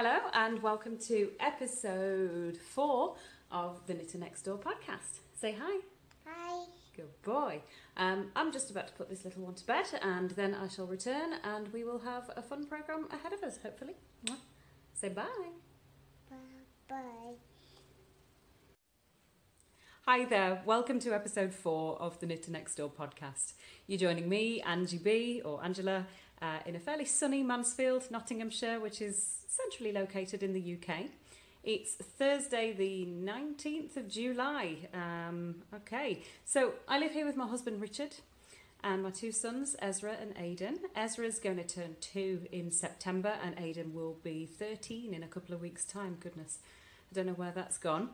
Hello and welcome to episode 4 of the Knitter Next Door podcast. Say hi. Hi. Good boy. I'm just about to put this little one to bed and then I shall return and we will have a fun programme ahead of us, hopefully. Say bye. Bye. Hi there, welcome to episode 4 of the Knitter Next Door podcast. You're joining me, Angie B, or Angela, in a fairly sunny Mansfield, Nottinghamshire, which is centrally located in the UK. It's Thursday the 19th of July. Okay, so I live here with my husband Richard and my 2 sons, Ezra and Aidan. Ezra's going to turn 2 in September and Aidan will be 13 in a couple of weeks' time. Goodness, I don't know where that's gone.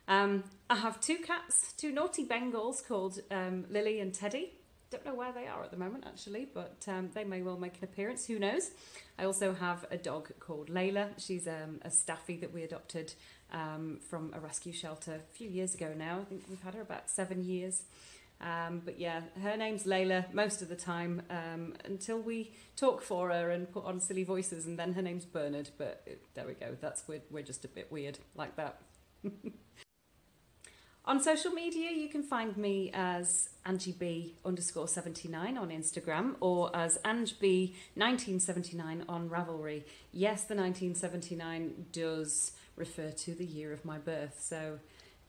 I have 2 cats, 2 naughty Bengals called Lily and Teddy. Don't know where they are at the moment actually, but they may well make an appearance, who knows. I also have a dog called Layla. She's a staffy that we adopted from a rescue shelter a few years ago now. I think we've had her about 7 years. But yeah, her name's Layla most of the time until we talk for her and put on silly voices, and then her name's Bernard, but there we go, we're just a bit weird like that. On social media, you can find me as Angie B _79 on Instagram or as Angie B 1979 on Ravelry. Yes, the 1979 does refer to the year of my birth. So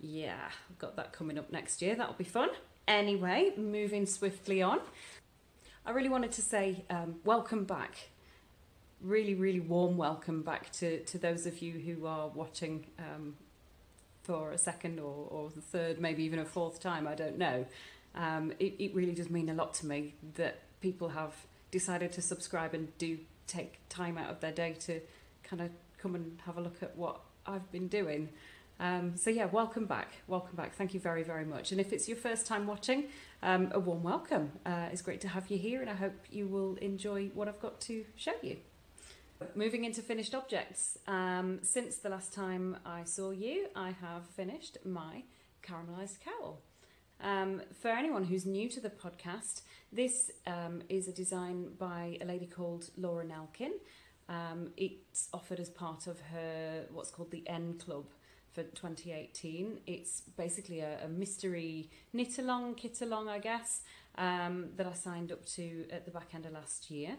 yeah, I've got that coming up next year. That'll be fun. Anyway, moving swiftly on. I really wanted to say welcome back. Really, really warm welcome back to those of you who are watching for a second or the third, maybe even a 4th time, I don't know. It really does mean a lot to me that people have decided to subscribe and do take time out of their day to kind of come and have a look at what I've been doing. So yeah, welcome back. Thank you very, very much. And if it's your first time watching, a warm welcome. It's great to have you here and I hope you will enjoy what I've got to show you. Moving into finished objects, since the last time I saw you, I have finished my caramelized cowl. For anyone who's new to the podcast, this is a design by a lady called Laura Nelkin. It's offered as part of her what's called the N Club for 2018. It's basically a mystery knit-along, kit-along, I guess, that I signed up to at the back end of last year.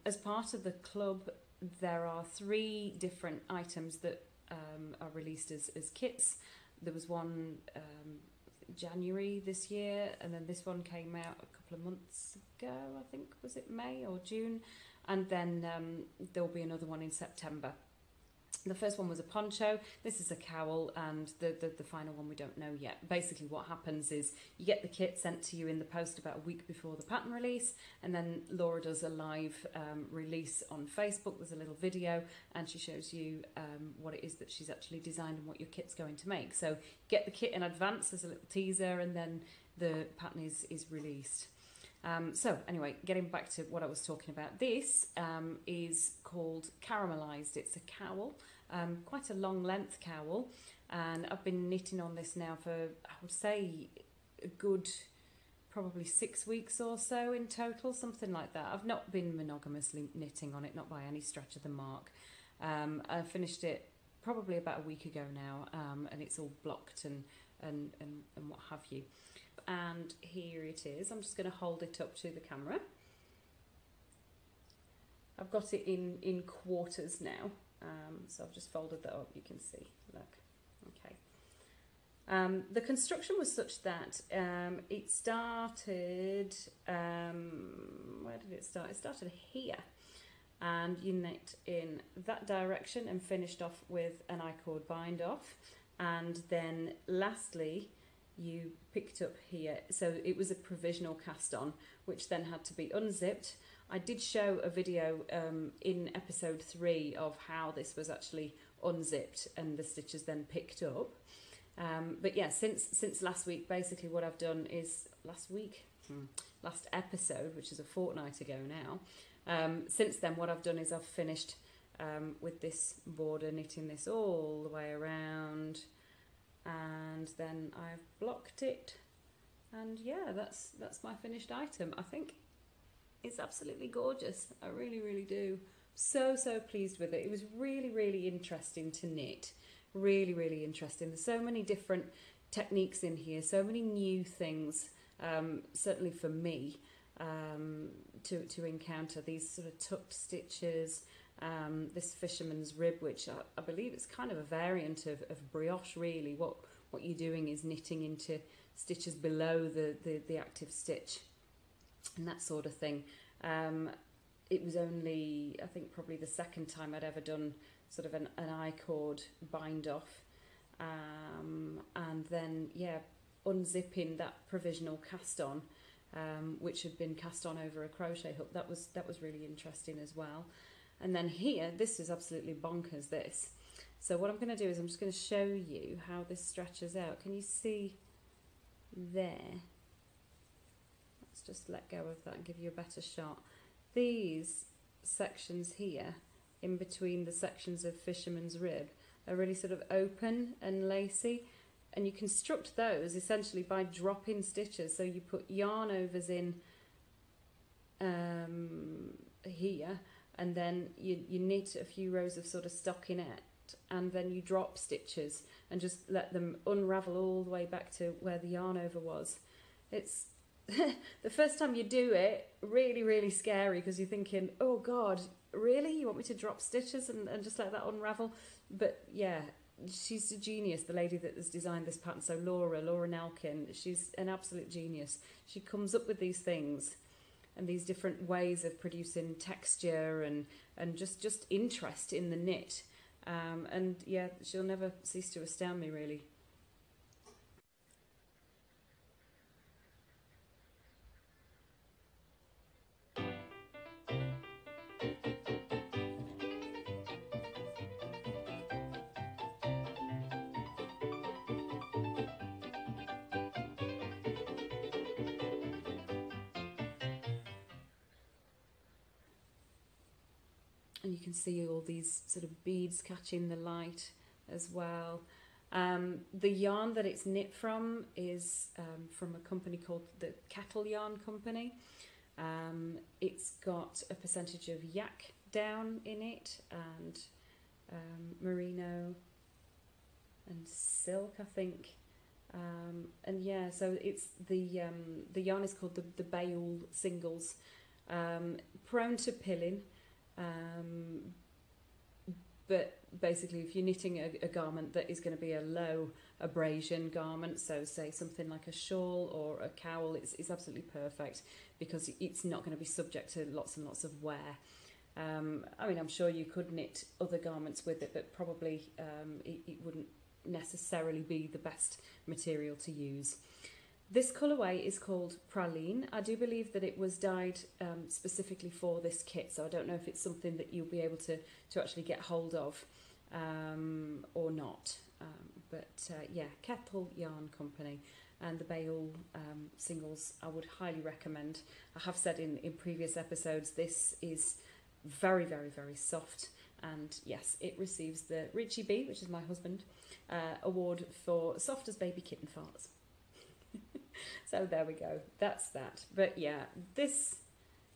As part of the club, there are 3 different items that are released as kits. There was one January this year, and then this one came out a couple of months ago, I think, was it May or June? And then there'll be another one in September. The first one was a poncho, this is a cowl, and the final one we don't know yet. Basically what happens is you get the kit sent to you in the post about a week before the pattern release, and then Laura does a live release on Facebook. There's a little video and she shows you what it is that she's actually designed and what your kit's going to make. So get the kit in advance as a little teaser and then the pattern is released. So anyway, getting back to what I was talking about, this is called Caramelized. It's a cowl, quite a long length cowl, and I've been knitting on this now for, I would say, a good probably 6 weeks or so in total, something like that. I've not been monogamously knitting on it, not by any stretch of the mark. I finished it probably about a week ago now, and it's all blocked and what have you. And here it is. I'm just going to hold it up to the camera. I've got it in quarters now, so I've just folded that up. You can see, look. Okay. The construction was such that it started, where did it start? It started here, and you knit in that direction and finished off with an I-cord bind off, and then lastly you picked up here. So it was a provisional cast on, which then had to be unzipped. I did show a video in episode 3 of how this was actually unzipped and the stitches then picked up. But yeah, since last week, basically what I've done is last episode, which is a fortnight ago now, since then what I've done is I've finished with this border, knitting this all the way around, and then I've blocked it, and yeah, that's my finished item. I think it's absolutely gorgeous. I really, really do. so pleased with it. It was really interesting to knit. Really interesting. There's so many different techniques in here, so many new things, certainly for me, to encounter. These sort of tucked stitches, this fisherman's rib, which I believe it's kind of a variant of brioche really. What you're doing is knitting into stitches below the active stitch and that sort of thing. It was only, I think, probably the second time I'd ever done sort of an I-cord bind off, and then unzipping that provisional cast on, which had been cast on over a crochet hook. That was really interesting as well. And then here, this is absolutely bonkers, this. So what I'm going to do is I'm just going to show you how this stretches out. Can you see there? Let's just let go of that and give you a better shot. These sections here, in between the sections of fisherman's rib, are really sort of open and lacy, and you construct those essentially by dropping stitches. So you put yarn overs in here, and then you knit a few rows of sort of stockinette, and then you drop stitches and just let them unravel all the way back to where the yarn over was. It's the first time you do it, really scary, because you're thinking, oh God, really? You want me to drop stitches and just let that unravel? But yeah, she's a genius, the lady that has designed this pattern. So Laura Nelkin, she's an absolute genius. She comes up with these things and these different ways of producing texture and just interest in the knit. And yeah, she'll never cease to astound me, really. And you can see all these sort of beads catching the light as well. The yarn that it's knit from is from a company called the Kettle Yarn Company. It's got a percentage of yak down in it, and merino and silk, I think. And yeah, so it's the yarn is called the bauble singles, prone to pilling. But basically, if you're knitting a garment that is going to be a low abrasion garment, so say something like a shawl or a cowl, it's absolutely perfect, because it's not going to be subject to lots and lots of wear. I mean, I'm sure you could knit other garments with it, but probably it wouldn't necessarily be the best material to use. This colourway is called Praline. I do believe that it was dyed specifically for this kit, so I don't know if it's something that you'll be able to actually get hold of or not. But yeah, Kettle Yarn Company, and the bauble singles I would highly recommend. I have said in previous episodes, this is very soft, and yes, it receives the Richie B, which is my husband, award for soft as baby kitten farts. So there we go, that's that. But yeah, this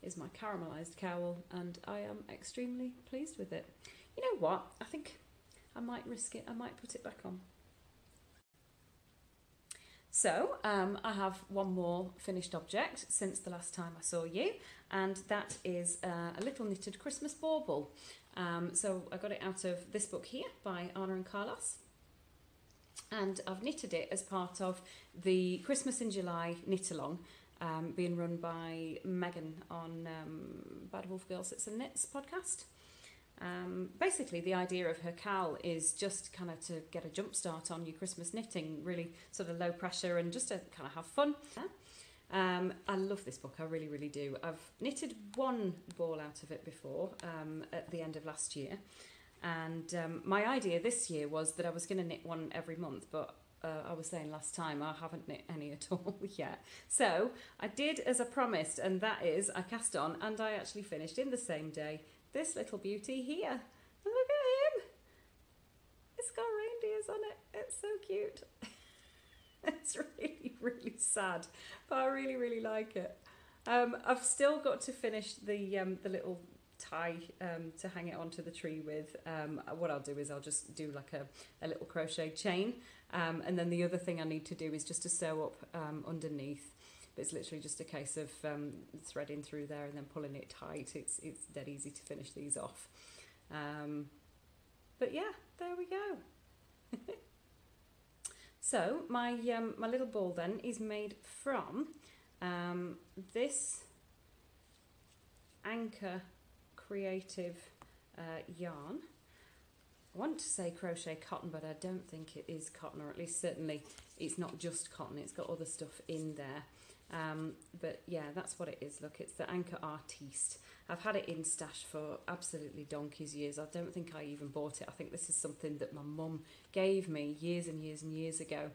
is my caramelized cowl, and I am extremely pleased with it. You know what, I think I might risk it. I might put it back on. So I have one more finished object since the last time I saw you, and that is a little knitted Christmas bauble. So I got it out of this book here by Arne and Carlos, and I've knitted it as part of the Christmas in July knit along, being run by Megan on Bad Wolf Girl Sits and Knits podcast. Basically, the idea of her cowl is just kind of to get a jump start on your Christmas knitting, really sort of low pressure and just to kind of have fun. I love this book, I really do. I've knitted one ball out of it before, at the end of last year, and my idea this year was that I was going to knit one every month, but I was saying last time I haven't knit any at all yet. So I did as I promised, and that is I cast on and I actually finished in the same day this little beauty here. And look at him! It's got reindeers on it. It's so cute. It's really sad, but I really like it. I've still got to finish the little tie to hang it onto the tree with. What I'll do is I'll just do like a little crochet chain, and then the other thing I need to do is just to sew up underneath. But it's literally just a case of threading through there and then pulling it tight. It's dead easy to finish these off. But yeah, there we go. So my little ball then is made from this Anchor Creative yarn. I want to say crochet cotton, but I don't think it is cotton, or at least certainly it's not just cotton, it's got other stuff in there. But yeah, that's what it is. Look, it's the Anchor Artiste. I've had it in stash for absolutely donkey's years. I don't think I even bought it. I think this is something that my mum gave me years and years and years ago.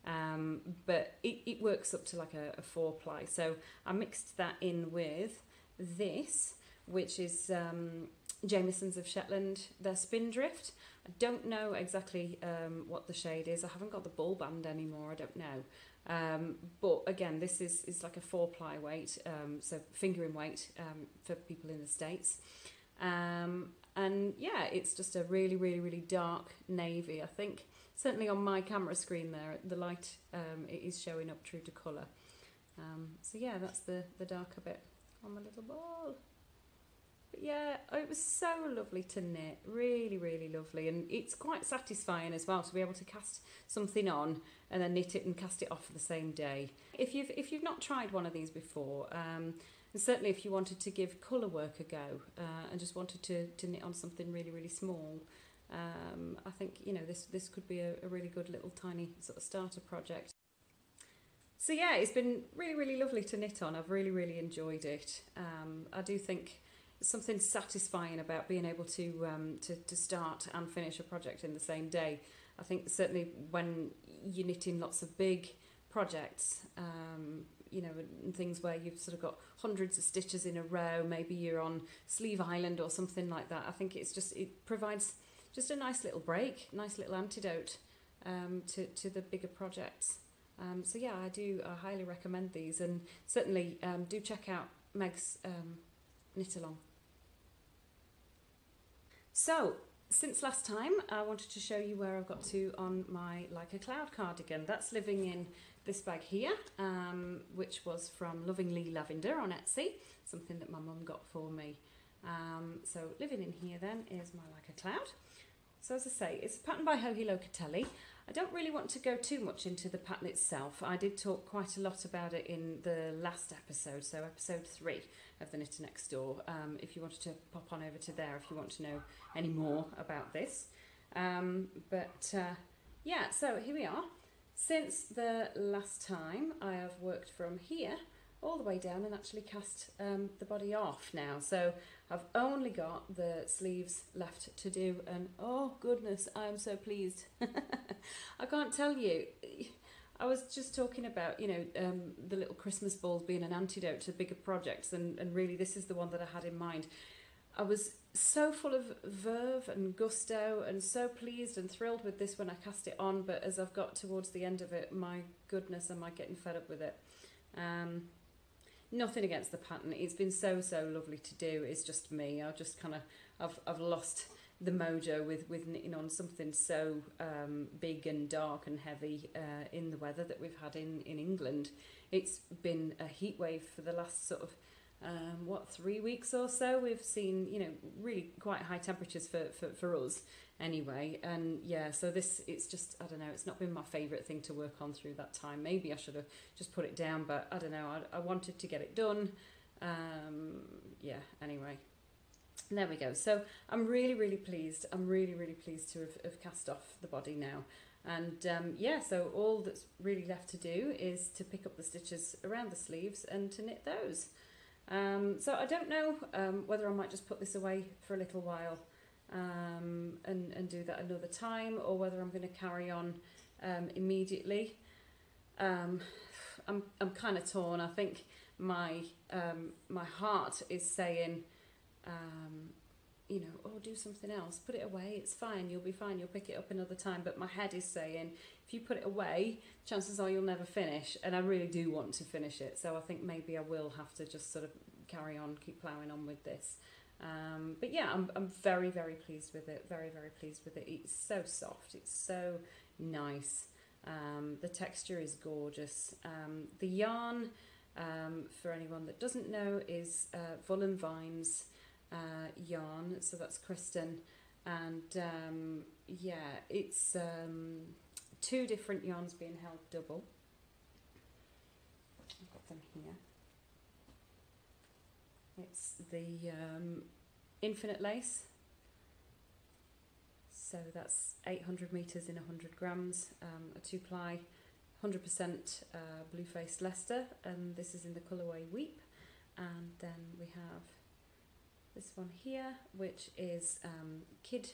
But it works up to like a 4-ply. So I mixed that in with this, which is Jamieson's of Shetland, their Spindrift. I don't know exactly what the shade is. I haven't got the ball band anymore, I don't know. But again, this is like a 4-ply weight, so fingering weight for people in the States. And yeah, it's just a really, really, really dark navy. I think certainly on my camera screen there, the light it is showing up true to colour. So yeah, that's the darker bit on my little ball. But yeah, it was so lovely to knit, really, really lovely, and it's quite satisfying as well to be able to cast something on and then knit it and cast it off the same day. If you've not tried one of these before, and certainly if you wanted to give colour work a go and just wanted to knit on something really, really small, I think, you know, this could be a really good little tiny sort of starter project. So yeah, it's been really, really lovely to knit on. I've really, really enjoyed it. I do think something satisfying about being able to start and finish a project in the same day. I think certainly when you're knitting lots of big projects, you know, and things where you've sort of got hundreds of stitches in a row, maybe you're on Sleeve Island or something like that. I think it provides just a nice little break, nice little antidote to the bigger projects. So yeah, I highly recommend these, and certainly do check out Meg's knit along. So since last time, I wanted to show you where I've got to on my Like a Cloud cardigan. That's living in this bag here, which was from Lovingly Lavender on Etsy, something that my mum got for me. So living in here then is my Like a Cloud. So as I say, it's a pattern by Locatelli. I don't really want to go too much into the pattern itself. I did talk quite a lot about it in the last episode, so episode 3 of the Knitter Next Door. If you wanted to pop on over to there if you want to know any more about this. Yeah, so here we are. Since the last time, I have worked from here all the way down and actually cast the body off now. So I've only got the sleeves left to do, and oh goodness, I'm so pleased. I can't tell you. I was just talking about, you know, the little Christmas balls being an antidote to bigger projects, and really this is the one that I had in mind. I was so full of verve and gusto and so pleased and thrilled with this when I cast it on, but as I've got towards the end of it, my goodness, am I getting fed up with it. Nothing against the pattern, it's been so lovely to do. It's just me, I've just kind of I've lost the mojo with knitting on something so big and dark and heavy in the weather that we've had in England. It's been a heat wave for the last sort of 3 weeks or so. We've seen, you know, really quite high temperatures for us anyway, and yeah, so it's just, I don't know, it's not been my favourite thing to work on through that time. Maybe I should have just put it down, but I don't know, I wanted to get it done. Yeah, anyway, there we go. So I'm really pleased. I'm really pleased to have cast off the body now. And yeah, so all that's really left to do is to pick up the stitches around the sleeves and to knit those. So I don't know whether I might just put this away for a little while and do that another time, or whether I'm going to carry on immediately. I'm kind of torn. I think my heart is saying, you know, oh, do something else, put it away, it's fine, you'll be fine, you'll pick it up another time. But my head is saying, if you put it away, chances are you'll never finish, and I really do want to finish it. So I think maybe I will have to just sort of carry on, keep ploughing on with this. But yeah, I'm very, very pleased with it. Very, very pleased with it. It's so soft. It's so nice. The texture is gorgeous. The yarn, for anyone that doesn't know, is Voolenvine's yarn. So that's Kristen. And yeah, it's 2 different yarns being held double. I've got them here. It's the Infinite Lace, so that's 800 metres in 100 grams, a 2-ply, 100% blue-faced Leicester, and this is in the colourway Weep. And then we have this one here, which is Kid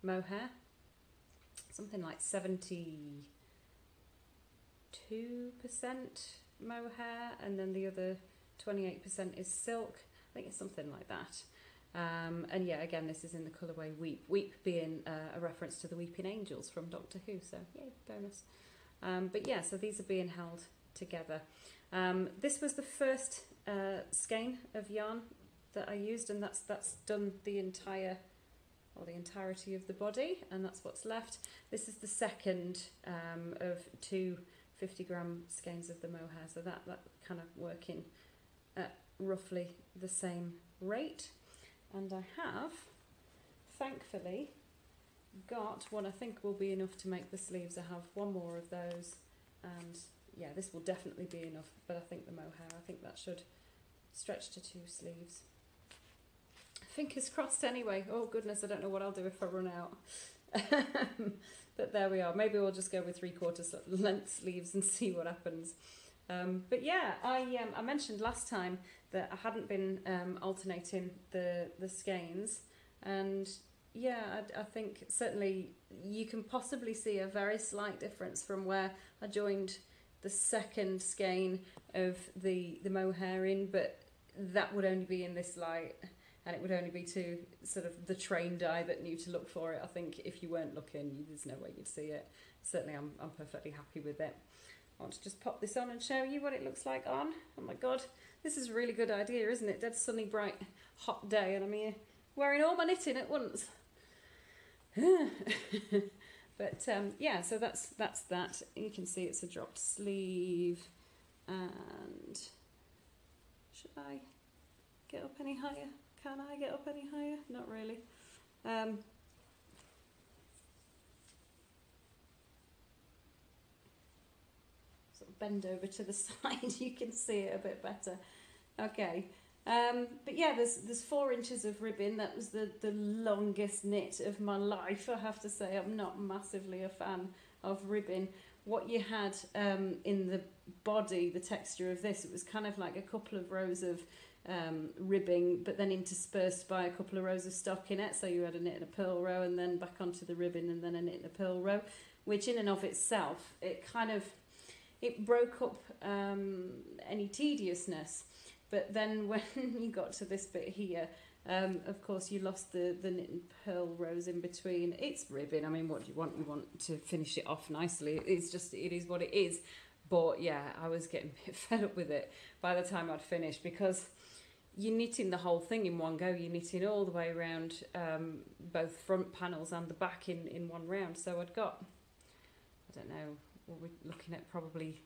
Mohair, something like 72% mohair, and then the other 28% is silk. I think it's something like that. And yeah, again, this is in the colourway Weep. Weep being a reference to the Weeping Angels from Doctor Who, so yay, bonus. But yeah, so these are being held together. This was the first skein of yarn that I used, and that's done the entirety of the body, and that's what's left. This is the second of 2 50-gram skeins of the mohair, so that kind of working at roughly the same rate. And I have, thankfully, got what I think will be enough to make the sleeves. I have 1 more of those, and yeah, this will definitely be enough, but I think the mohair, I think that should stretch to 2 sleeves. Fingers crossed anyway. Oh goodness, I don't know what I'll do if I run out. But there we are. Maybe we'll just go with 3/4 length sleeves and see what happens. But yeah, I mentioned last time that I hadn't been alternating the skeins, and yeah, I think certainly you can possibly see a very slight difference from where I joined the second skein of the mohair in, but that would only be in this light, and it would only be to sort of the trained eye that knew to look for it. I think if you weren't looking, there's no way you'd see it. Certainly I'm perfectly happy with it. I want to just pop this on and show you what it looks like on. Oh my god, this is a really good idea, isn't it? Dead sunny, bright, hot day, and I'm here wearing all my knitting at once. But yeah, so that's that. You can see it's a dropped sleeve, and should I get up any higher? Can I get up any higher? Not really. Bend over to the side, you can see it a bit better. Okay, but yeah, there's 4 inches of ribbon. That was the longest knit of my life, I have to say. I'm not massively a fan of ribbon. What you had in the body, the texture of this, it was kind of like a couple of rows of ribbing, but then interspersed by a couple of rows of stockinette. So you had a knit and a purl row, and then back onto the ribbon, and then a knit and a purl row, which in and of itself, it broke up any tediousness. But then when you got to this bit here, of course you lost the knit and purl rows in between. It's ribbon. I mean, what do you want? You want to finish it off nicely. It's just, it is what it is. But yeah, I was getting a bit fed up with it by the time I'd finished, because you're knitting the whole thing in one go. You're knitting all the way around both front panels and the back in one round. So I'd got, I don't know, what we're looking at, probably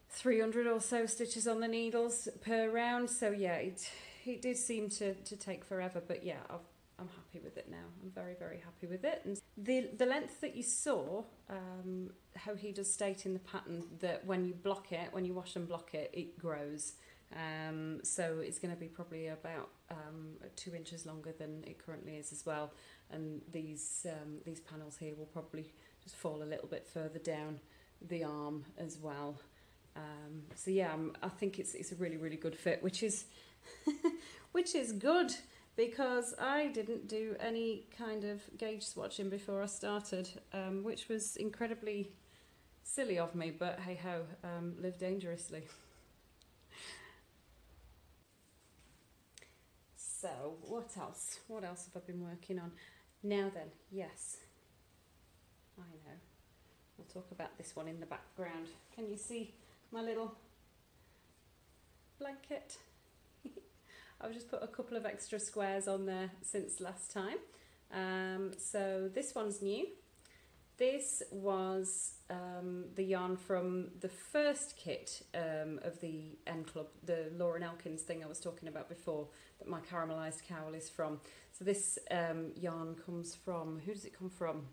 300 or so stitches on the needles per round. So yeah, it did seem to take forever, but yeah, I'm happy with it now. I'm very, very happy with it. And the length that you saw, how he does state in the pattern that when you block it, when you wash and block it, it grows. So it's going to be probably about 2 inches longer than it currently is as well. And these panels here will probably just fall a little bit further down the arm as well. So yeah, I think it's a really, really good fit, which is which is good, because I didn't do any kind of gauge swatching before I started, which was incredibly silly of me, but hey ho, live dangerously. So what else have I been working on? Now then, yes, I know, we'll talk about this one in the background. Can you see my little blanket? I've just put a couple of extra squares on there since last time. So this one's new. This was the yarn from the first kit of the N Club, the Lauren Elkins thing I was talking about before, that my Caramelized cowl is from. So this yarn comes from, who does it come from?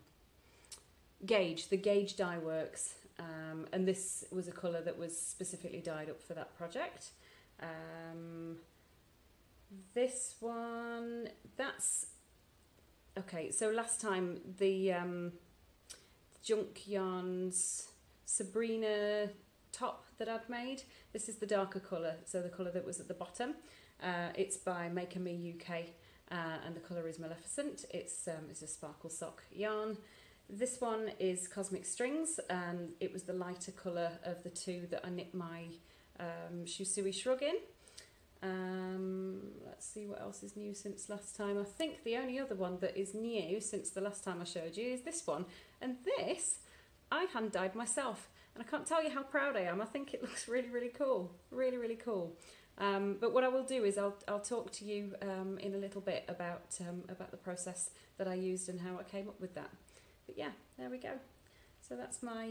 Gauge, the Gauge Dye Works, and this was a colour that was specifically dyed up for that project. This one, that's, okay, so last time the Junk Yarns Sabrina top that I'd made, this is the darker colour, so the colour that was at the bottom. It's by Maker Me UK, and the colour is Maleficent. It's a sparkle sock yarn. This one is Cosmic Strings, and it was the lighter colour of the two that I knit my Shusui Shrug in. Let's see what else is new since last time. I think the only other one that is new since the last time I showed you is this one. And this, I hand dyed myself. And I can't tell you how proud I am. I think it looks really, really cool. Really, really cool. But what I will do is I'll talk to you in a little bit about the process that I used and how I came up with that. But yeah, there we go. So that's my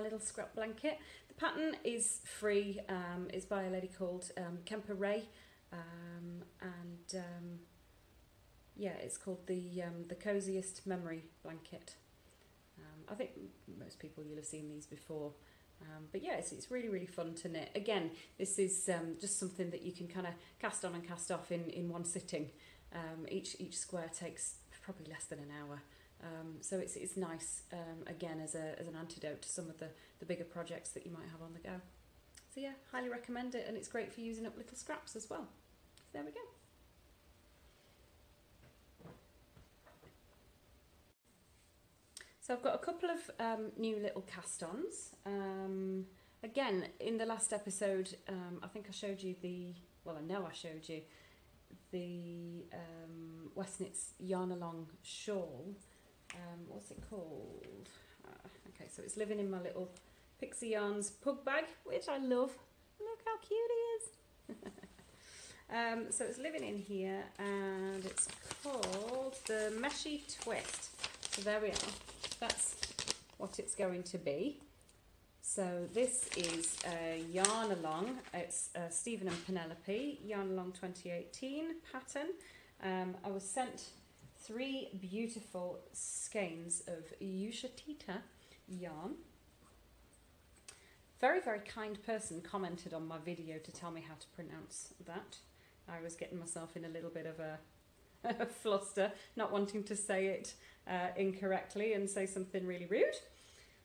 little scrap blanket. The pattern is free. It's by a lady called Kemper Ray, and yeah, it's called the Coziest Memory Blanket. I think most people, you'll have seen these before. But yeah, it's really, really fun to knit. Again, this is just something that you can kind of cast on and cast off in one sitting. Each square takes probably less than an hour. So it's nice, again, as an antidote to some of the bigger projects that you might have on the go. So yeah, highly recommend it, and it's great for using up little scraps as well. So there we go. So I've got a couple of new little cast-ons. Again, in the last episode, I think I showed you I know I showed you the WestKnits Yarn Along shawl. What's it called? Okay, so it's living in my little Pixie Yarns pug bag, which I love. Look how cute he is. So it's living in here, and it's called the Meshy Twist. So there we are. That's what it's going to be. So this is a Yarn Along. It's Stephen and Penelope Yarn Along 2018 pattern. I was sent 3 beautiful skeins of Yushatita yarn. Very, very kind person commented on my video to tell me how to pronounce that. I was getting myself in a little bit of a fluster, not wanting to say it incorrectly and say something really rude.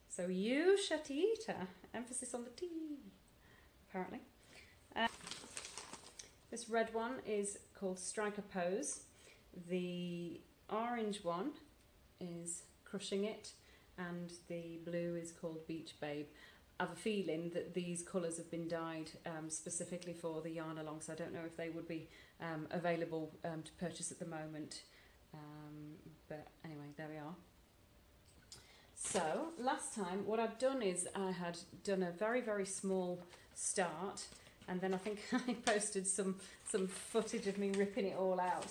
So Yushatita, emphasis on the T, apparently. This red one is called Striker Pose. The orange one is Crushing It, and the blue is called Beach Babe. I have a feeling that these colours have been dyed specifically for the Yarn Along, so I don't know if they would be available to purchase at the moment. But anyway, there we are. So last time what I'd done is I had done a very, very small start, and then I think I posted some footage of me ripping it all out.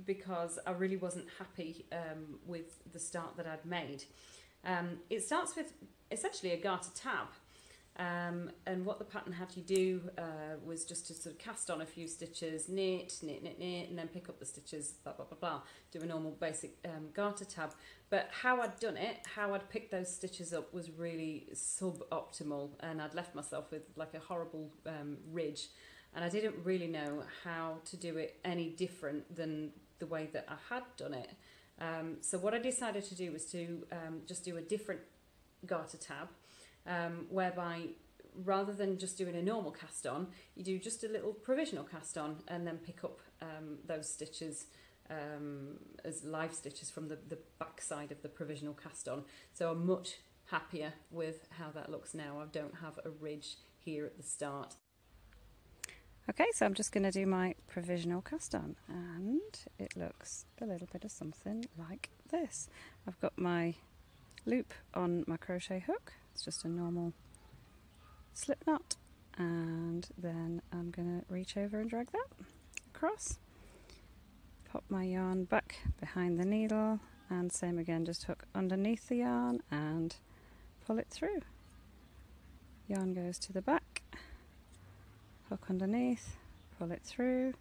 Because I really wasn't happy with the start that I'd made. It starts with essentially a garter tab, and what the pattern had you do was just to sort of cast on a few stitches, knit, knit, knit, knit, and then pick up the stitches, blah, blah, blah, blah, do a normal basic garter tab. But how I'd done it, how I'd picked those stitches up was really suboptimal, and I'd left myself with like a horrible ridge. And I didn't really know how to do it any different than the way that I had done it. So what I decided to do was to just do a different garter tab, whereby rather than just doing a normal cast on, you do just a little provisional cast on and then pick up those stitches as live stitches from the back side of the provisional cast on. So I'm much happier with how that looks now. I don't have a ridge here at the start. Okay, so I'm just going to do my provisional cast on, and it looks a little bit of something like this. I've got my loop on my crochet hook. It's just a normal slip knot, and then I'm going to reach over and drag that across. Pop my yarn back behind the needle, and same again, just hook underneath the yarn and pull it through. Yarn goes to the back, hook underneath, pull it through,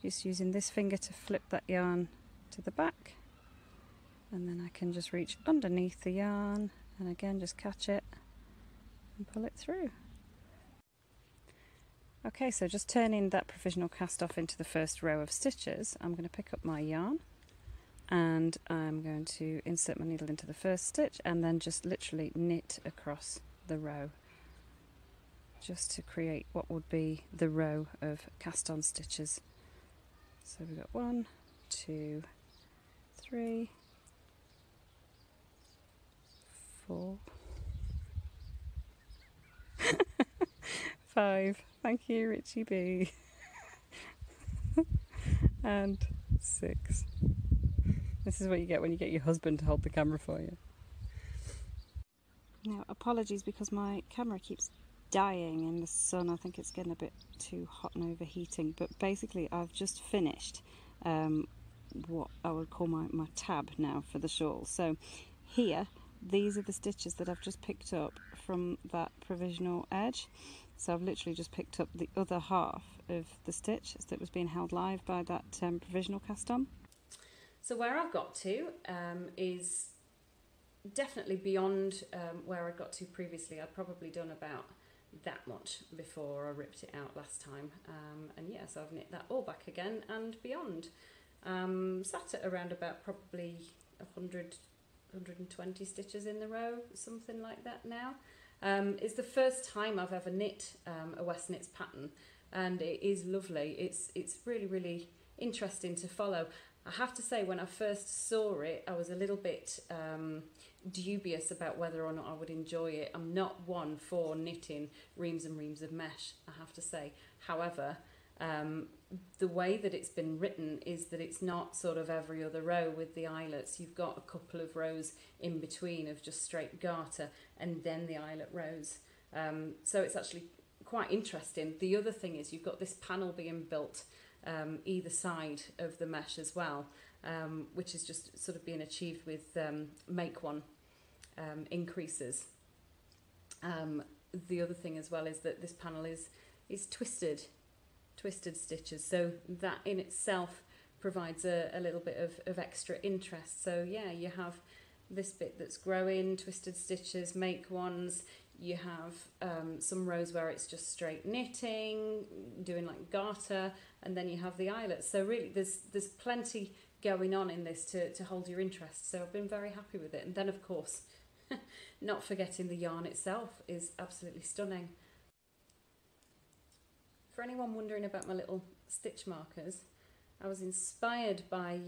just using this finger to flip that yarn to the back, and then I can just reach underneath the yarn and again just catch it and pull it through. Okay, so just turning that provisional cast off into the first row of stitches, I'm going to pick up my yarn and I'm going to insert my needle into the first stitch and then just literally knit across the row, just to create what would be the row of cast on stitches. So we've got 1, 2, 3, 4, 5, thank you Richie B, and 6. This is what you get when you get your husband to hold the camera for you. Now apologies because my camera keeps dying in the sun. I think it's getting a bit too hot and overheating, but basically I've just finished what I would call my tab now for the shawl. So here, these are the stitches that I've just picked up from that provisional edge. So I've literally just picked up the other half of the stitch that was being held live by that provisional cast on. So where I've got to is definitely beyond where I got to previously. I'd probably done about that much before I ripped it out last time, and yeah, so I've knit that all back again and beyond. Sat at around about probably 100, 120 stitches in the row, something like that now. It's the first time I've ever knit a WestKnits pattern, and it is lovely. It's really, really interesting to follow. I have to say, when I first saw it, I was a little bit dubious about whether or not I would enjoy it. I'm not one for knitting reams and reams of mesh, I have to say. However, the way that it's been written is that it's not sort of every other row with the eyelets. You've got a couple of rows in between of just straight garter and then the eyelet rows. So it's actually quite interesting. The other thing is you've got this panel being built either side of the mesh as well, which is just sort of being achieved with make one increases. The other thing as well is that this panel is twisted stitches, so that in itself provides a little bit of extra interest. So yeah, you have this bit that's growing, twisted stitches, make ones. You have some rows where it's just straight knitting, doing like garter, and then you have the eyelets. So really there's plenty going on in this to hold your interest. So I've been very happy with it. And then of course, not forgetting the yarn itself is absolutely stunning. For anyone wondering about my little stitch markers, I was inspired by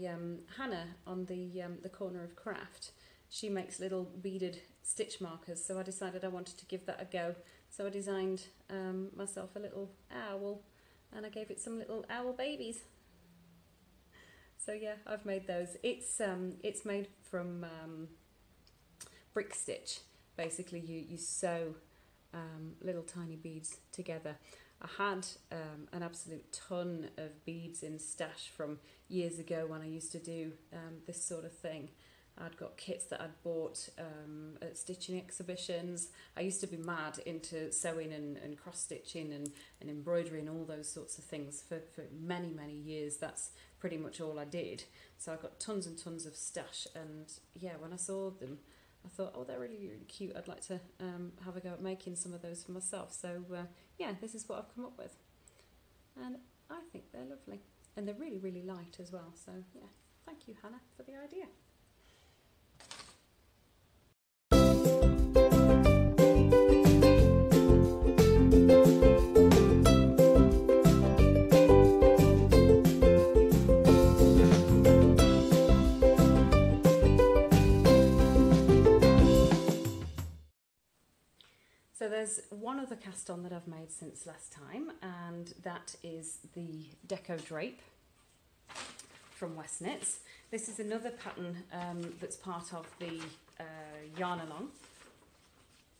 Hannah on the Corner of Craft. She makes little beaded stitch markers, so I decided I wanted to give that a go. So I designed myself a little owl, and I gave it some little owl babies. So yeah, I've made those. It's made from brick stitch. Basically, you sew little tiny beads together. I had an absolute ton of beads in stash from years ago when I used to do this sort of thing. I'd got kits that I'd bought at stitching exhibitions. I used to be mad into sewing and cross-stitching and embroidery and all those sorts of things for many, many years. That's pretty much all I did. So I got tons and tons of stash, and yeah, when I saw them, I thought, oh, they're really, really cute. I'd like to have a go at making some of those for myself. So yeah, this is what I've come up with. And I think they're lovely. And they're really, really light as well. So yeah, thank you, Hannah, for the idea. So there's one other cast on that I've made since last time, and that is the Deco Drape from WestKnits. This is another pattern that's part of the Yarn Along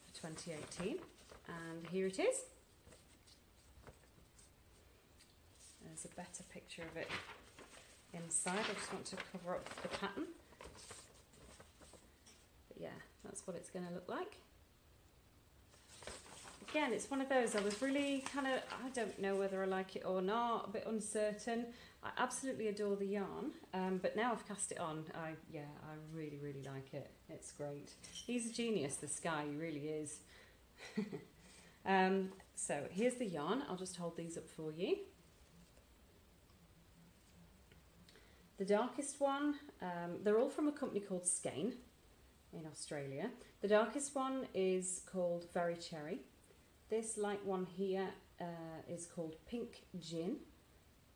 for 2018, and here it is. There's a better picture of it inside. I just want to cover up the pattern. But yeah, that's what it's going to look like. Again, it's one of those, I was really kind of, I don't know whether I like it or not, a bit uncertain. I absolutely adore the yarn, but now I've cast it on, I really, really like it. It's great. He's a genius, this guy, he really is. So here's the yarn. I'll just hold these up for you. The darkest one, they're all from a company called Skein in Australia. The darkest one is called Very Cherry. This light one here is called Pink Gin,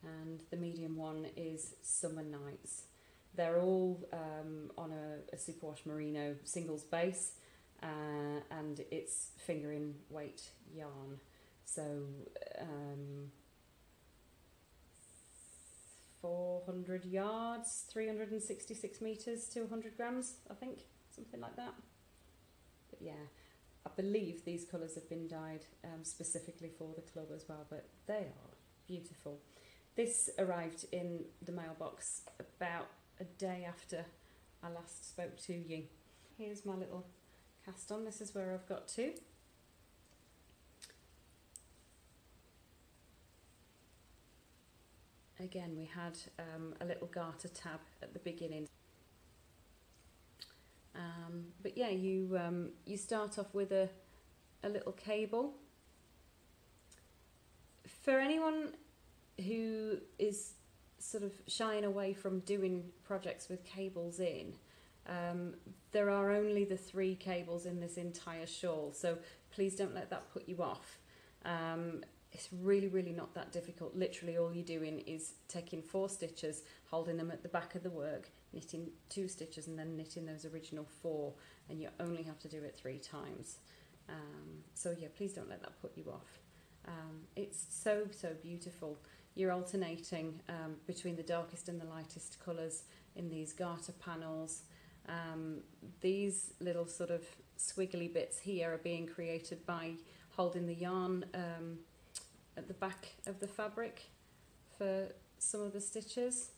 and the medium one is Summer Nights. They're all on a superwash merino singles base, and it's fingering weight yarn. So 400 yards, 366 meters to 100 grams, I think, something like that. But yeah, I believe these colours have been dyed specifically for the club as well, but they are beautiful. This arrived in the mailbox about a day after I last spoke to you. Here's my little cast on. This is where I've got to. Again, we had a little garter tab at the beginning. But yeah, you start off with a little cable. For anyone who is sort of shying away from doing projects with cables in, there are only the 3 cables in this entire shawl, so please don't let that put you off. It's really, really not that difficult. Literally all you're doing is taking 4 stitches, holding them at the back of the work, knitting 2 stitches and then knitting those original 4, and you only have to do it 3 times. So yeah, please don't let that put you off. It's so, so beautiful. You're alternating between the darkest and the lightest colours in these garter panels. These little sort of squiggly bits here are being created by holding the yarn at the back of the fabric for some of the stitches,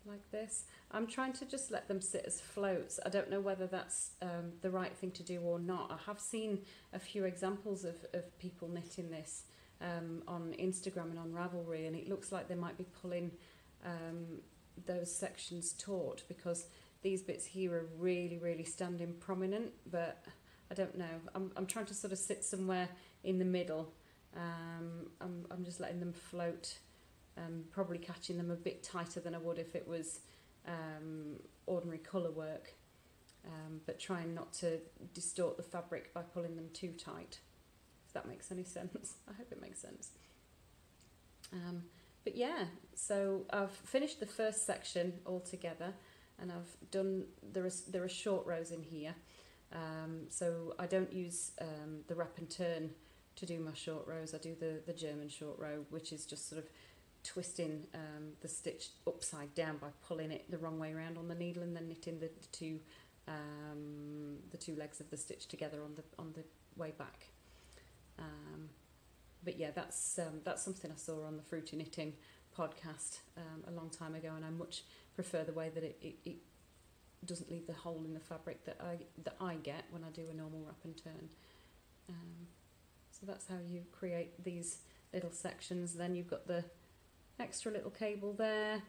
like this. I'm trying to just let them sit as floats. I don't know whether that's the right thing to do or not. I have seen a few examples of people knitting this on Instagram and on Ravelry, and it looks like they might be pulling those sections taut, because these bits here are really, really standing prominent, but I don't know. I'm trying to sort of sit somewhere in the middle. I'm just letting them float, probably catching them a bit tighter than I would if it was ordinary colour work, but trying not to distort the fabric by pulling them too tight, if that makes any sense. I hope it makes sense. But yeah, so I've finished the first section altogether, and I've done, there are short rows in here. So I don't use the wrap and turn to do my short rows. I do the German short row, which is just sort of twisting the stitch upside down by pulling it the wrong way around on the needle, and then knitting the two legs of the stitch together on the way back. But yeah, that's something I saw on the Fruity Knitting podcast a long time ago, and I much prefer the way that it doesn't leave the hole in the fabric that I get when I do a normal wrap and turn. So that's how you create these little sections. Then you've got the extra little cable there.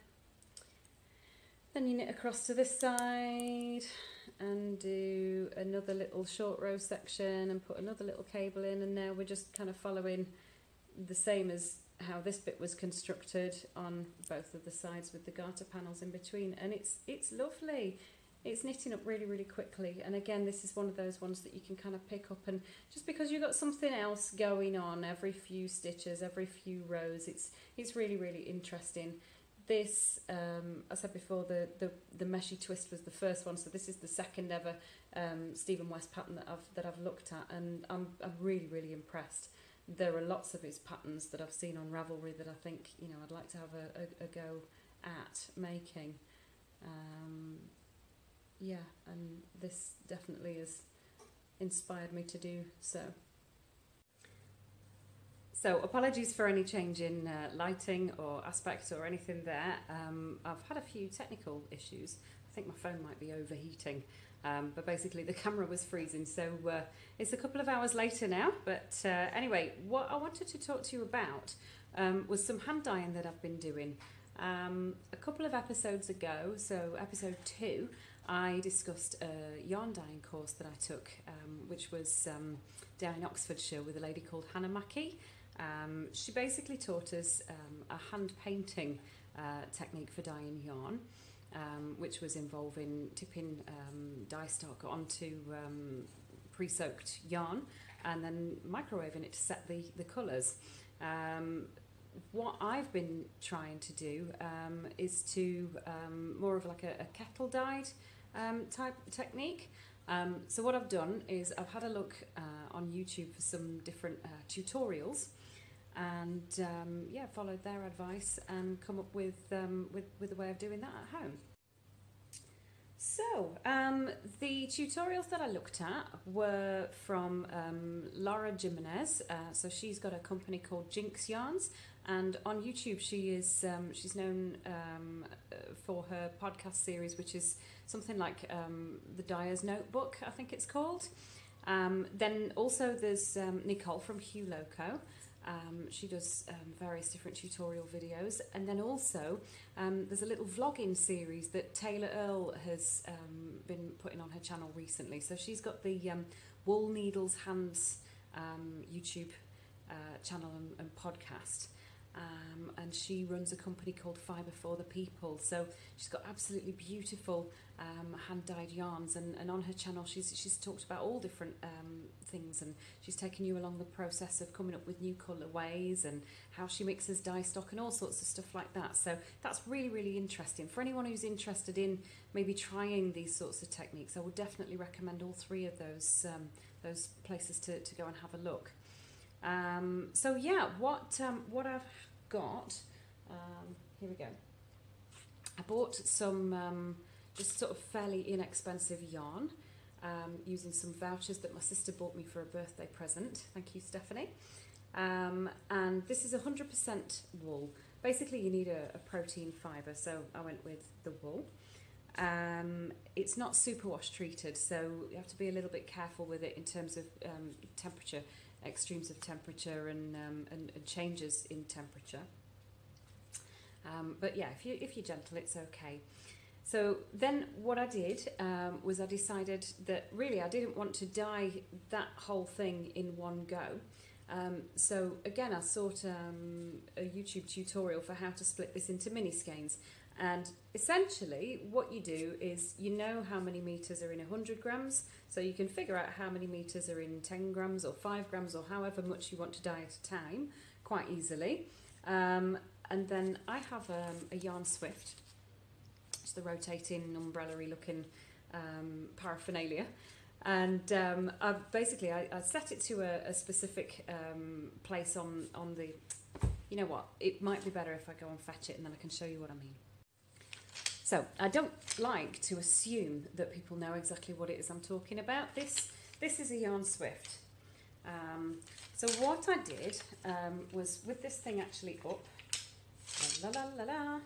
Then you knit across to this side and do another little short row section and put another little cable in, and now we're just kind of following the same as how this bit was constructed on both of the sides with the garter panels in between, and it's lovely. It's knitting up really, really quickly, and again, this is one of those ones that you can kind of pick up, and just because you've got something else going on every few stitches, every few rows, it's really, really interesting. This, I said before, the Meshy Twist was the first one, so this is the second ever Stephen West pattern that I've looked at, and I'm really, really impressed. There are lots of his patterns that I've seen on Ravelry that I think, you know, I'd like to have a go at making. Yeah, and this definitely has inspired me to do so. So apologies for any change in lighting or aspect or anything there. I've had a few technical issues. I think my phone might be overheating, but basically the camera was freezing. So it's a couple of hours later now. But anyway, what I wanted to talk to you about was some hand dyeing that I've been doing. A couple of episodes ago, so episode 2, I discussed a yarn dyeing course that I took, which was down in Oxfordshire with a lady called Hannah Mackey. She basically taught us a hand painting technique for dyeing yarn, which was involving tipping dye stock onto pre-soaked yarn and then microwaving it to set the colours. What I've been trying to do is to more of like a kettle dyed type technique. So what I've done is I've had a look on YouTube for some different tutorials, and yeah, followed their advice and come up with a way of doing that at home. So the tutorials that I looked at were from Laura Jimenez. So she's got a company called Jinx Yarns, and on YouTube she is she's known for her podcast series, which is something like the Dyer's Notebook, I think it's called. Then also there's Nicole from Hugh Loco. She does various different tutorial videos, and then also there's a little vlogging series that Tayler Earl has been putting on her channel recently. So she's got the Wool Needles Hands YouTube channel and podcast. And she runs a company called Fibre for the People. So she's got absolutely beautiful hand-dyed yarns, and on her channel she's talked about all different things, and she's taken you along the process of coming up with new colourways and how she mixes dye stock and all sorts of stuff like that. So that's really, really interesting. For anyone who's interested in maybe trying these sorts of techniques, I would definitely recommend all 3 of those places to go and have a look. So yeah, what I've got, here we go. I bought some just sort of fairly inexpensive yarn, using some vouchers that my sister bought me for a birthday present. Thank you, Stephanie. And this is 100% wool. Basically you need a protein fibre, so I went with the wool. It's not superwash treated, so you have to be a little bit careful with it in terms of temperature, extremes of temperature and changes in temperature. But yeah, if you're gentle, it's okay. So then what I did was I decided that really I didn't want to dye that whole thing in one go. So again, I sought a YouTube tutorial for how to split this into mini skeins. And essentially what you do is you know how many meters are in 100 grams, so you can figure out how many meters are in 10 grams or 5 grams or however much you want to dye at a time quite easily. And then I have a yarn swift. It's the rotating umbrella-y looking paraphernalia, and I set it to a specific place on the, you know what, it might be better if I go and fetch it and then I can show you what I mean. So I don't like to assume that people know exactly what it is I'm talking about. This is a yarn swift. So what I did was, with this thing actually up,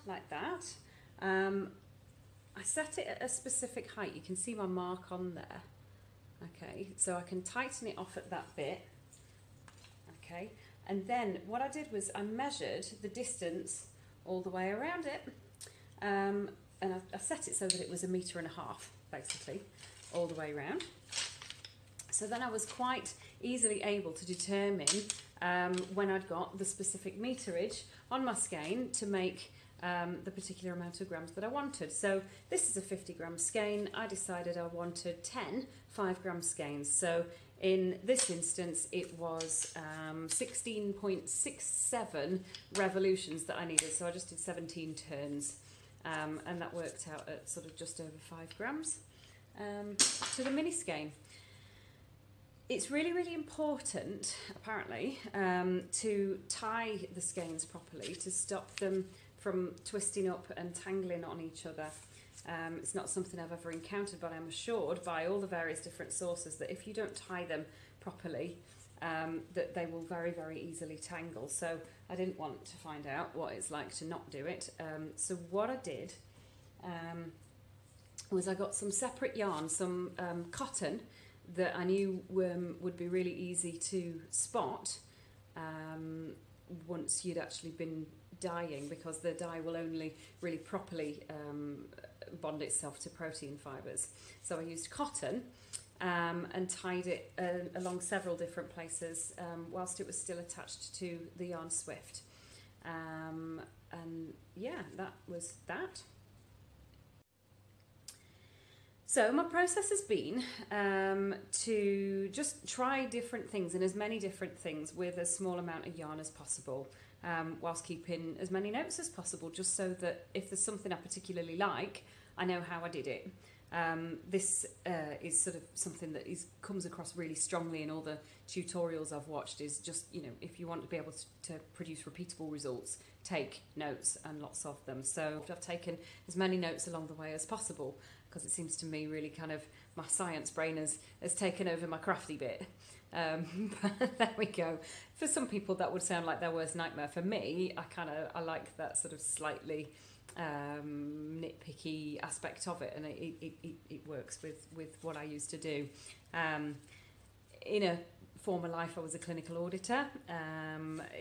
like that, I set it at a specific height. You can see my mark on there. Okay, so I can tighten it off at that bit. Okay, and then what I did was I measured the distance all the way around it, and I set it so that it was 1.5 meters, basically, all the way around. So then I was quite easily able to determine when I'd got the specific meterage on my skein to make the particular amount of grams that I wanted. So this is a 50 gram skein. I decided I wanted 10 5-gram skeins. So in this instance it was 16.67 revolutions that I needed. So I just did 17 turns, and that worked out at sort of just over 5 grams to the mini skein. It's really, really important, apparently, to tie the skeins properly to stop them from twisting up and tangling on each other. It's not something I've ever encountered, but I'm assured by all the various different sources that if you don't tie them properly, that they will very, very easily tangle. So I didn't want to find out what it's like to not do it. So what I did was I got some separate yarn, some cotton that I knew would be really easy to spot once you'd actually been dyeing, because the dye will only really properly bond itself to protein fibres. So I used cotton and tied it along several different places whilst it was still attached to the yarn swift. And yeah, that was that. So my process has been to just try different things and as many different things with as small amount of yarn as possible, whilst keeping as many notes as possible, just so that if there's something I particularly like, I know how I did it. This is sort of something that comes across really strongly in all the tutorials I've watched, is just, you know, if you want to be able to produce repeatable results, take notes, and lots of them. So I've taken as many notes along the way as possible, because it seems to me really kind of my science brain has taken over my crafty bit. But there we go. For some people that would sound like their worst nightmare. For me, I like that sort of slightly nitpicky aspect of it, and it works with what I used to do. In a former life, I was a clinical auditor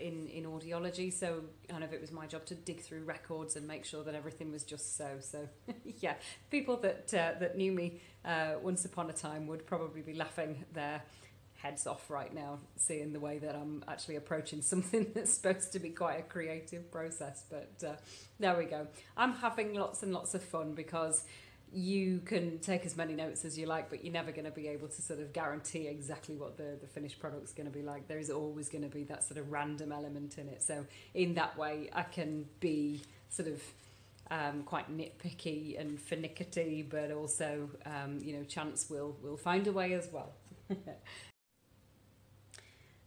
in audiology, so kind of it was my job to dig through records and make sure that everything was just so. So yeah, people that knew me once upon a time would probably be laughing their heads off right now, seeing the way that I'm actually approaching something that's supposed to be quite a creative process. But there we go. I'm having lots and lots of fun, because you can take as many notes as you like, but you're never going to be able to sort of guarantee exactly what the finished product's going to be like. There is always going to be that sort of random element in it. So in that way, I can be sort of quite nitpicky and finicky, but also, you know, chance will find a way as well.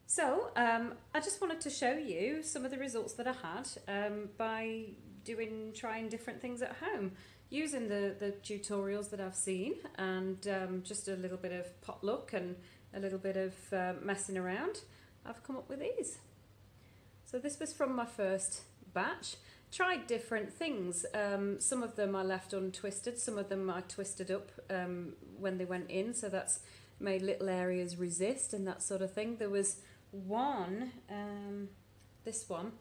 So I just wanted to show you some of the results that I had by trying different things at home, using the tutorials that I've seen, and just a little bit of potluck and a little bit of messing around. I've come up with these. So this was from my first batch. Tried different things. Some of them I left untwisted, some of them I twisted up when they went in, so that's made little areas resist and that sort of thing. There was one, this one,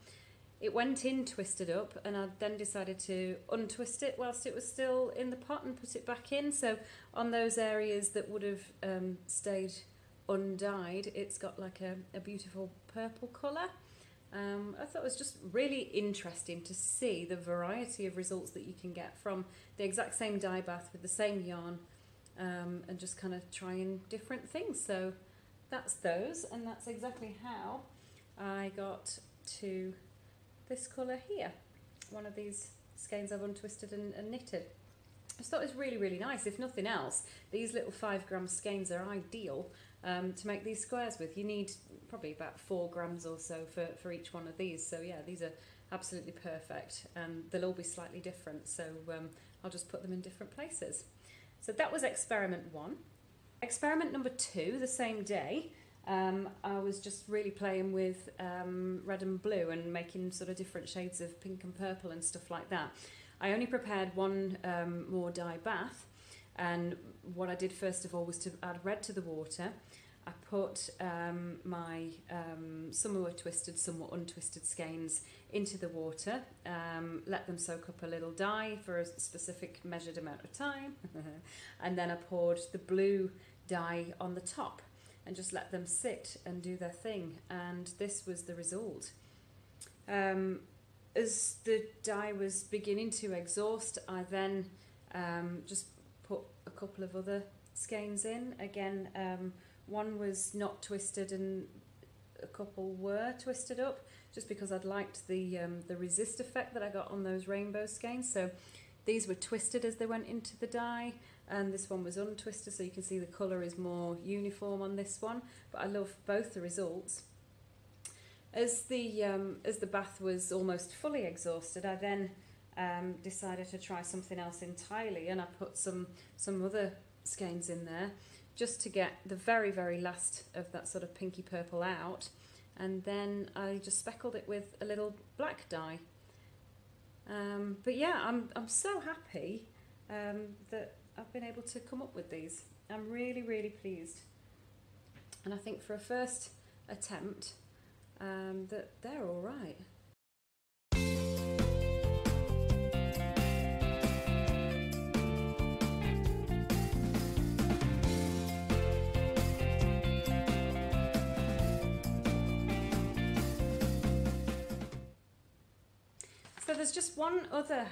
it went in twisted up, and I then decided to untwist it whilst it was still in the pot and put it back in. So on those areas that would have stayed undyed, it's got like a beautiful purple colour. I thought it was just really interesting to see the variety of results that you can get from the exact same dye bath with the same yarn, and just kind of trying different things. So that's those, and that's exactly how I got to this colour here. One of these skeins I've untwisted and knitted. I just thought it was really, really nice. If nothing else, these little 5 gram skeins are ideal to make these squares with. You need probably about 4 grams or so for each one of these. So yeah, these are absolutely perfect, and they'll all be slightly different. So I'll just put them in different places. So that was experiment 1. Experiment number 2, the same day, I was just really playing with red and blue and making sort of different shades of pink and purple and stuff like that. I only prepared one more dye bath, and what I did first of all was to add red to the water. I put my some were twisted, some were untwisted skeins into the water, let them soak up a little dye for a specific measured amount of time, and then I poured the blue dye on the top and just let them sit and do their thing, and this was the result. As the dye was beginning to exhaust, I then just put a couple of other skeins in. Again, one was not twisted and a couple were twisted up, just because I'd liked the resist effect that I got on those rainbow skeins. So these were twisted as they went into the dye, and this one was untwisted, so you can see the colour is more uniform on this one. But I love both the results. As the bath was almost fully exhausted, I then decided to try something else entirely, and I put some other skeins in there, just to get the very, very last of that sort of pinky purple out. And then I just speckled it with a little black dye. But yeah, I'm so happy that I've been able to come up with these. I'm really, really pleased. And I think for a first attempt, that they're all right. So there's just one other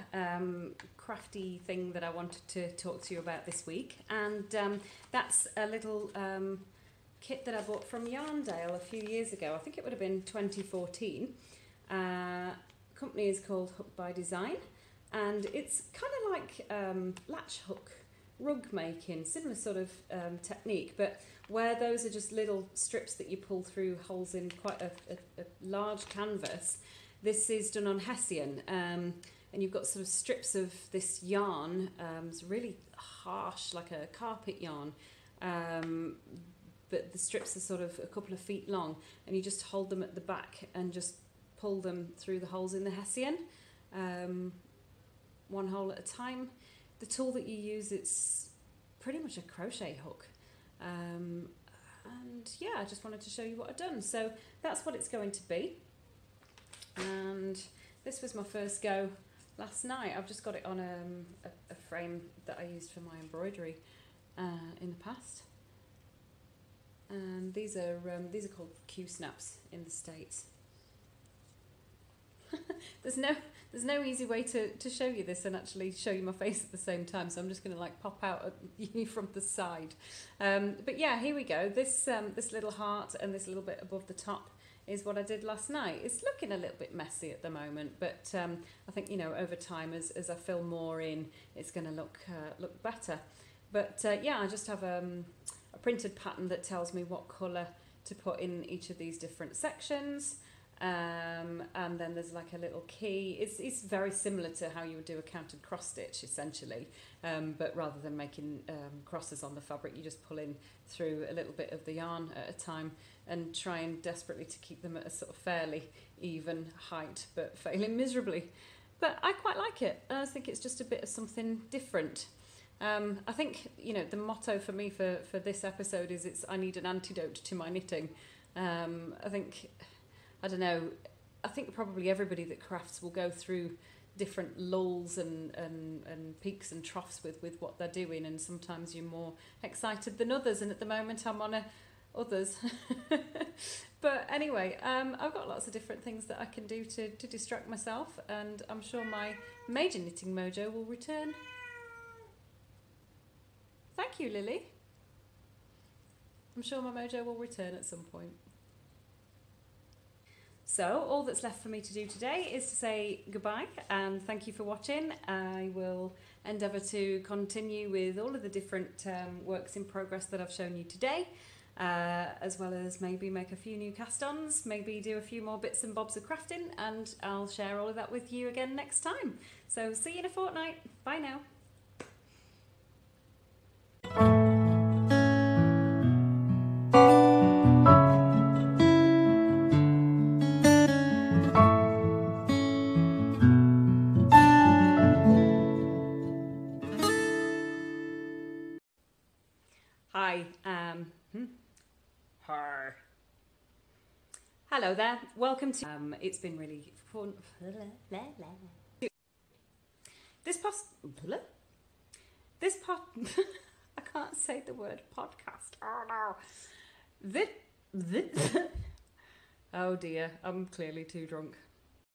crafty thing that I wanted to talk to you about this week, and that's a little kit that I bought from Yarndale a few years ago. I think it would have been 2014. Company is called Hook by Design, and it's kind of like latch hook rug making, similar sort of technique, but where those are just little strips that you pull through holes in quite a large canvas. This is done on Hessian, and you've got sort of strips of this yarn. It's really harsh, like a carpet yarn, but the strips are sort of a couple of feet long, and you just hold them at the back and just pull them through the holes in the Hessian, one hole at a time. The tool that you use, it's pretty much a crochet hook. And yeah, I just wanted to show you what I've done. So that's what it's going to be. And this was my first go last night. I've just got it on a frame that I used for my embroidery in the past. And these are called Q snaps in the States. There's no easy way to show you this and actually show you my face at the same time, so I'm just going to like pop out at you from the side. But yeah, here we go. This little heart and this little bit above the top is what I did last night. It's looking a little bit messy at the moment, but I think, you know, over time as I fill more in, it's going to look better. But yeah, I just have a printed pattern that tells me what colour to put in each of these different sections, and then there's like a little key. It's very similar to how you would do a counted cross stitch essentially, but rather than making crosses on the fabric, you just pull in through a little bit of the yarn at a time and trying desperately to keep them at a sort of fairly even height, but failing miserably. But I quite like it. I think it's just a bit of something different. I think, you know, the motto for me for this episode is I need an antidote to my knitting. I think, I don't know, I think probably everybody that crafts will go through different lulls and peaks and troughs with what they're doing, and sometimes you're more excited than others, and at the moment I'm on others. But anyway, I've got lots of different things that I can do to distract myself, and I'm sure my major knitting mojo will return. Thank you, Lily. I'm sure my mojo will return at some point. So all that's left for me to do today is to say goodbye and thank you for watching. I will endeavour to continue with all of the different works in progress that I've shown you today, as well as maybe make a few new cast-ons, maybe do a few more bits and bobs of crafting, and I'll share all of that with you again next time. So see you in a fortnight. Bye now. Hi, her. Hello there, welcome to, it's been really fun. I can't say the word podcast, oh no. Oh dear, I'm clearly too drunk.